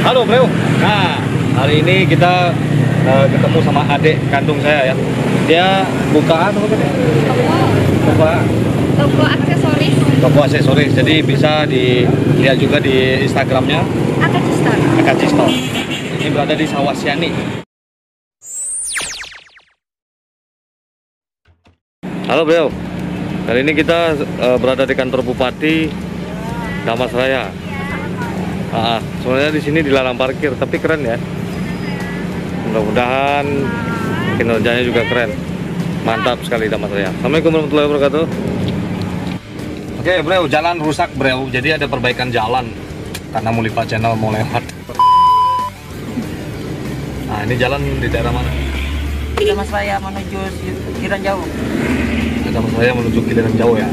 Halo bro. Nah, hari ini kita ketemu sama adik kandung saya ya. Dia buka apa kan? Toko aksesoris. Toko aksesoris. Jadi bisa dilihat juga di Instagramnya. Akaji Store. Akaji Store. Ini berada di Sawasiani. Halo bro. Kali ini kita berada di kantor Bupati Dharmasraya. Sebenarnya di sini dilarang parkir, tapi keren ya. Mudah-mudahan kinerjanya juga keren. Mantap sekali Dharmasraya. Assalamualaikum warahmatullahi wabarakatuh. Oke bro, jalan rusak bro. Jadi ada perbaikan jalan karena Mulipa Channel mau lewat. Nah ini jalan di daerah mana? Dharmasraya menuju Kiliran Jauh. Dharmasraya menuju Kiliran Jauh ya.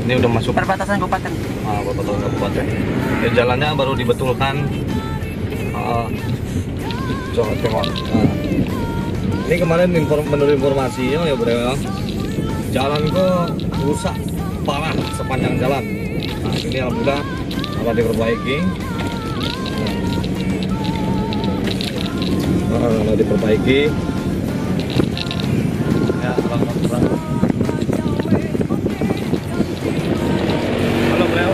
Ini udah masuk Perbatasan kabupaten. Perbatasan kabupaten. Ya, jalannya baru dibetulkan. Coba tengok. Ini kemarin menurut informasinya ya bro, jalan itu rusak parah sepanjang jalan. Nah ini alhamdulillah akan diperbaiki. Diperbaiki. Ya, terang. Halo bro.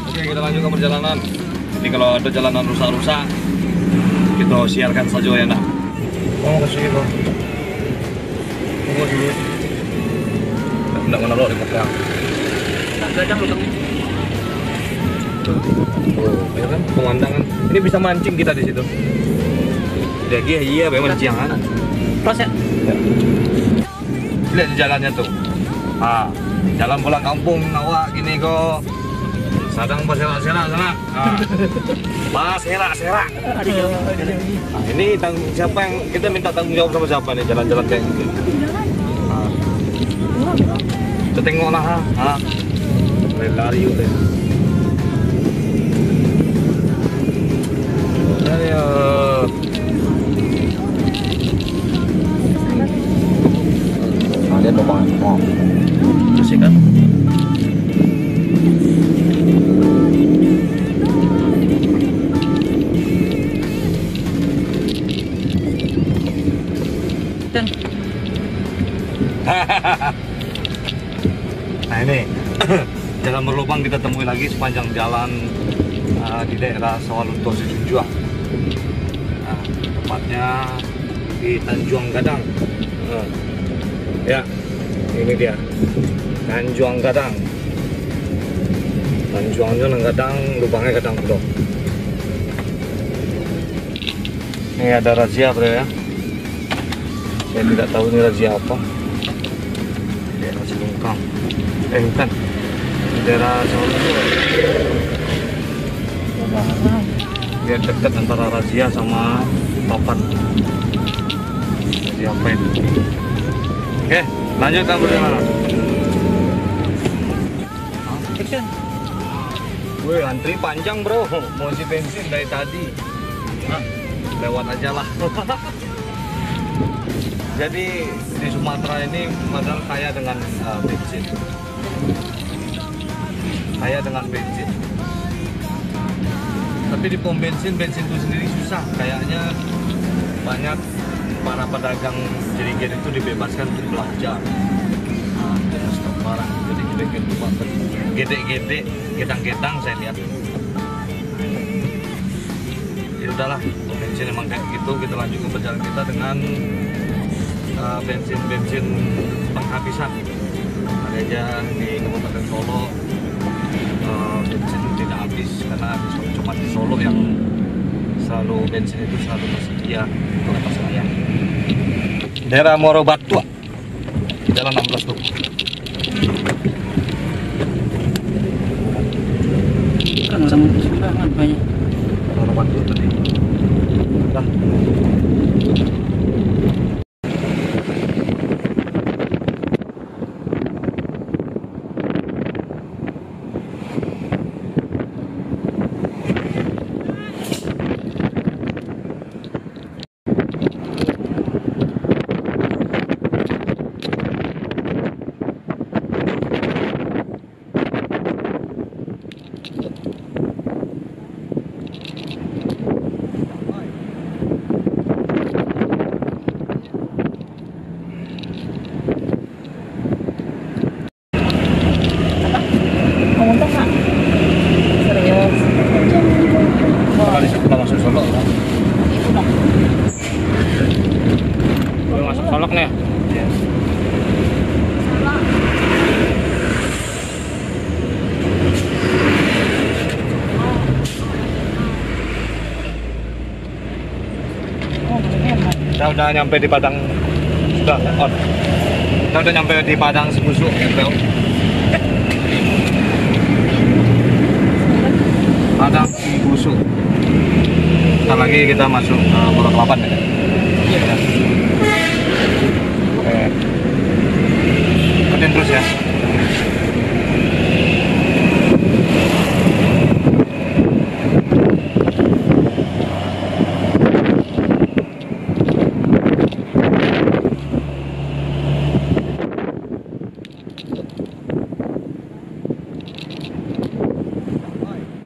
Oke, kita lanjut ke perjalanan. Jadi kalau ada jalanan rusak-rusak, kita siarkan saja ya nak. Oh, kasih gitu. Tunggu dulu. Tidak menolak di belakang. Gadang lu Oh, ya kan pemandangan. Ini bisa mancing kita di situ. Jadi iya, mancing kan. Plus ya. Lihat di jalannya tuh. Jalan pulang kampung awak gini kok. Sadang berserak-serak sana. Pas serak-serak. Ini siapa yang kita minta tanggung jawab sama siapa nih jalan-jalan kayak gini. Kita tengok lah. Lari udah. Ya. Ada lubang. Masih kan? Dan nah ini jalan berlubang kita temui lagi sepanjang jalan di daerah Sawalunto Sejunjuang. Nah, tepatnya di Tanjung Gadang. Ya, ini dia Tanjung Gadang. Tanjungnya Gadang, lubangnya Gadang bro. Ini ada razia bro ya. Saya tidak tahu ini razia apa. Daerah Cilungkang. Bukan. Daerah Sawalunto. Dia dekat antara razia sama papan. Razia apa itu? Oke, lanjutkan perjalanan. action. Wih, antri panjang bro. Mau isi bensin dari tadi. Lewat aja lah. Jadi di Sumatera ini padahal kaya dengan bensin. Kaya dengan bensin. Tapi di pom bensin itu sendiri susah. Kayaknya banyak para pedagang jerigen itu dibebaskan untuk belanja. Dengan stok barang. Jadi gede-gede, gedang-gedang saya lihat. Ya udahlah, bensin emang kayak gitu. Kita lanjutkan perjalanan kita dengan bensin penghabisan. Ada aja di Kabupaten Solo bensin tidak habis karena cuma di Solo yang selalu bensin itu selalu tersedia untuk atas raya. Daerah Morobatua, jalan 16 tuh. Kan sama sembarangan banyak. Morobatua tadi. Dah. udah nyampe di Padang. Sudah on. Kita udah nyampe di Padang Sebusuk ya, bro. Padang Sebusuk. Sebentar lagi kita masuk ke Pondok Kelapa ya. Iya. Oke. Ikutin terus ya.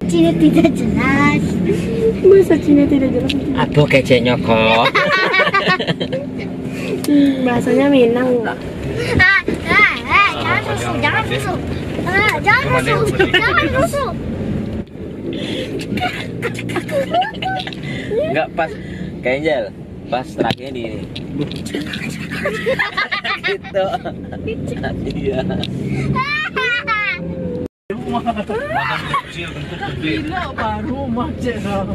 Cina tidak jelas. Masa Cina tidak jelas? Aduh kece nyokot. Bahasanya Minang enggak? Jangan rusuh, jangan rusuh. Jangan rusuh, jangan rusuh. Enggak pas kayak Jel. Pas terakhirnya di ini. Itu. Iya. Badan kecil bentuk gede. Gila baru macet dong.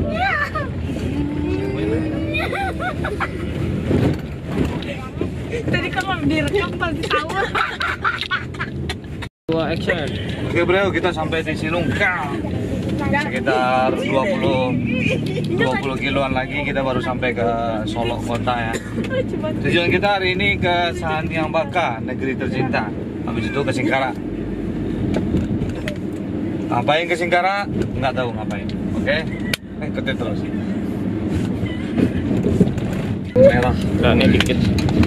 Tadi kalau direkam pasti tahu. Dua action. Oke bro, kita sampai di Silungkang. Sekitar 20 kiloan lagi kita baru sampai ke Solo kota ya. Tujuan kita hari ini ke Santiang Baka, negeri tercinta. Habis itu ke Singkara. Ngapain ke Singkara? Nggak tahu ngapain. Oke, ikutin terus. Merah. Kurangnya dikit.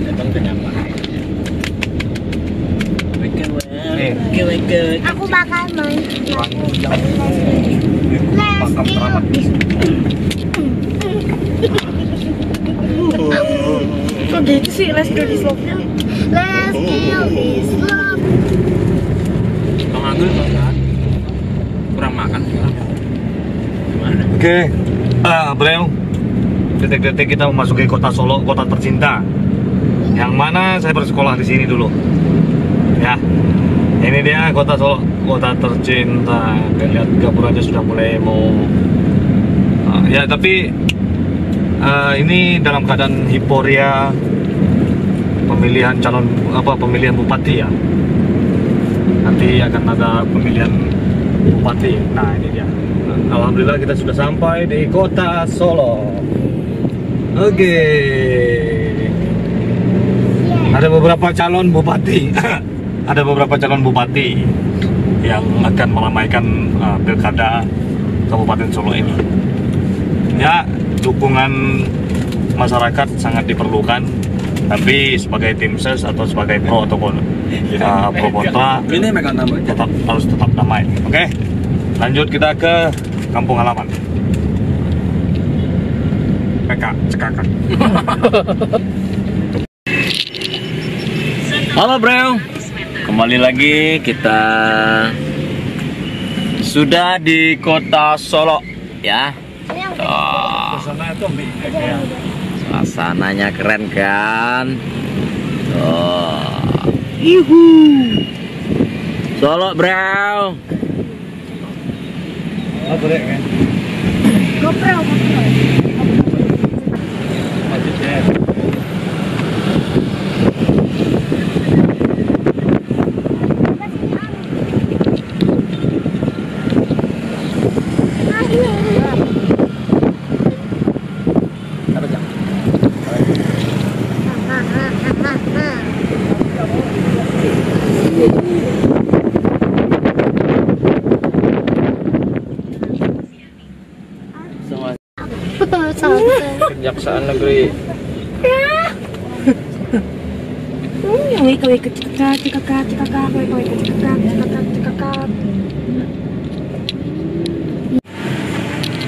Emang kenapa? Nih. Aku bakal main. Makam keramat. Kok gitu sih? Let's do this love-nya. Let's kill this love. Bang Agul kurang makan. Gimana? Oke, bro. Detik-detik kita memasuki kota Solo, kota tercinta. Yang mana saya bersekolah di sini dulu. Ya, ini dia kota Solo, kota tercinta. Lihat gapuranya sudah mulai mau. Ya, tapi ini dalam keadaan hiporia pemilihan pemilihan bupati ya. Nanti akan ada pemilihan bupati. Nah, ini dia. Alhamdulillah kita sudah sampai di kota Solo. Oke. Ada beberapa calon bupati. Ada beberapa calon bupati yang akan meramaikan pilkada Kabupaten Solo ini. Ya, dukungan masyarakat sangat diperlukan. Tapi sebagai tim ses atau sebagai pro ataupun pro kontra, Ini megang nama harus tetap damai. Oke, lanjut kita ke kampung halaman. PK Cekakak. Halo bro, kembali lagi kita sudah di kota Solo ya. Sana itu ya. Suasananya keren kan? Yuhu. Solo bro. Oh, boleh kan? GoPro. Masjidnya. Kejaksaan Negeri.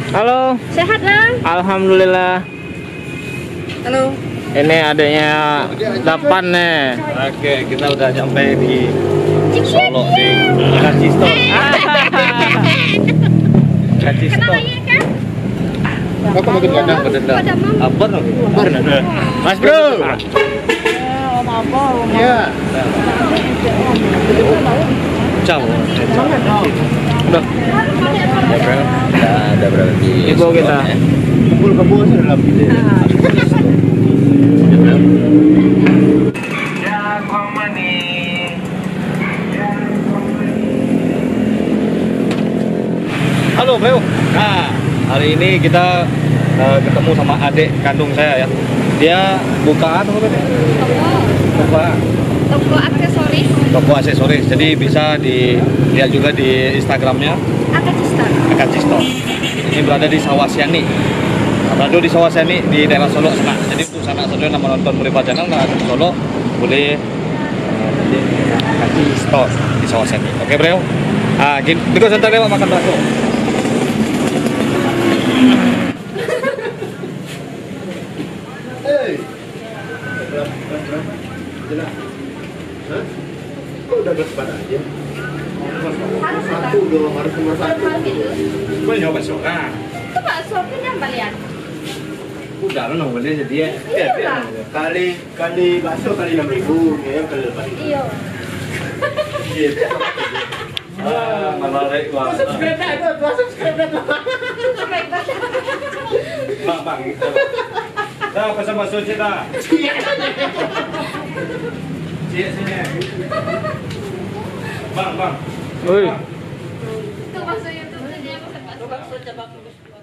Halo. Sehat lah. Alhamdulillah. Halo. Ini adanya 8 nih. Oke, kita udah sampai di Solo di Kacisto. Kacisto. Aku makin kadang Apa dong? Mas bro. Ya. Ciao. Udah. Ada berapa? Ibu kita. Kumpul kebo dalam video. Halo bro. Nah, hari ini kita ketemu sama adik kandung saya ya. Dia buka apa tadi? Toko aksesoris. Toko aksesoris. Jadi bisa dilihat juga di Instagramnya Akaci Store. Ini berada di Sawasiani. Berada di Sawasiani di daerah Solo sana. Jadi untuk sanak saudara yang menonton Murifa Channel di Solo boleh di Akaci Store di Sawasiani. Oke bro. Ah, kita sebentar lewat makan bakso. Udah bersepat aja. Harus Satu dong, harus nomor satu. Gue nyoba bakso. Nah, Itu bakso kan yang balian. udah lo nggak boleh jadi ya. Iya. Kali bakso kali 6.000, ya kali 8.000. Iya. Menarik banget. Subscribe dah. Baik banget. Bang. Dah pesan bakso cita. Cik sini. Bang. Woi. Itu bakso YouTube dia pesan bakso.